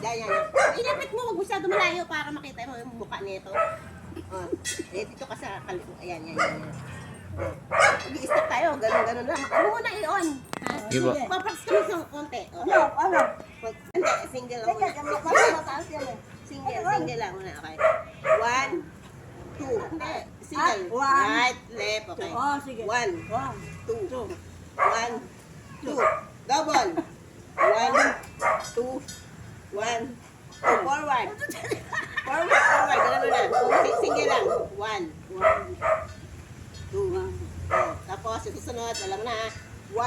Yan. Ilapit mo, wag masyado malayo para makita mo yung mukha nito. Dito ka sa kaliwa. Ayan. Mag-i-step tayo, ganun lang. Ano muna i-on? Sige. Papractice kami sa konti. Ano? Hindi, single lang muna. Single lang muna, okay. 1, 2. Hindi, single. Right, left, okay. Sige. 1, 2. 1, 2. Double. 1, 2. 1, 2. Forward. Forward. Ganun na. Single lang. 1, 2. Tapos, yung susunod, alam na. 1.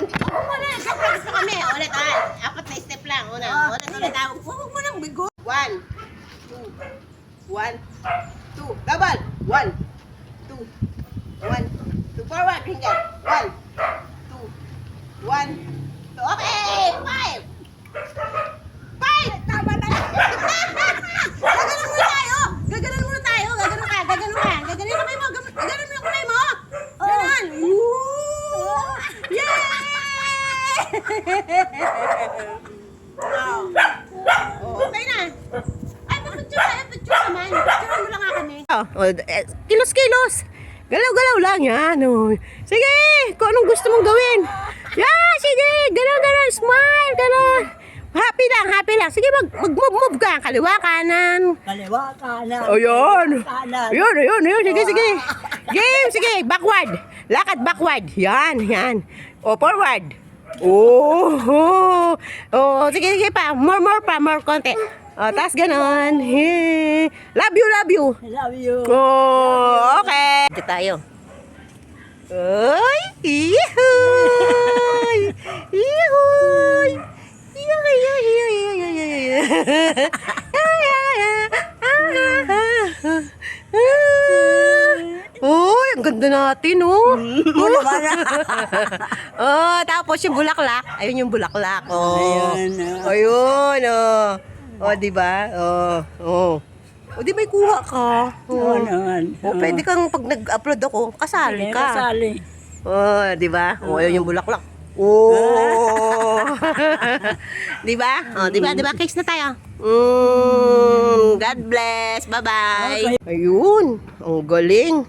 Ako muna, practice na kami. Ulit, apat na step lang. Ulit. Huwag mo nang bigo. 1, 2. 1, 2. Double. 1, 2. 1, 2. Forward, finger. 1, 2. 1, 2. Okay! 5! 5! Tama na! Gaganon muna tayo! Gaganon ka! Gaganon yung kamay mo! Gaganon mo yung kamay mo! Ganon! Yay! Okay na! Ay, picture naman! Picture mo lang nga kami! Kilos! Galaw-galaw lang yan! Sige! Kung anong gusto mong gawin! Yeah! Sige! Gano'n! Smile! Gano'n! Happy lang! Sige, mag-move ka! Kaliwa, kanan! Kaliwa, kanan. Ayun! Kanan. Ayun! Sige! Game! Sige! Backward! Lakad backward! Yan! Forward! Sige pa! More konti! Tas ganon! Love you! Love you. Okay! Ito tayo! Uy! Ihoy! Uy, ang ganda natin, tapos yung bulaklak. Ayun yung bulaklak. Ayun. Di ba? Di ba kuha ka? Pwede kang pag nag-upload ako, kasali ka. Kasali. Di ba? Ayun yung bulaklak. Di ba? Di ba? Cakes na tayo. God bless. Bye-bye. Ayun. Ang galing.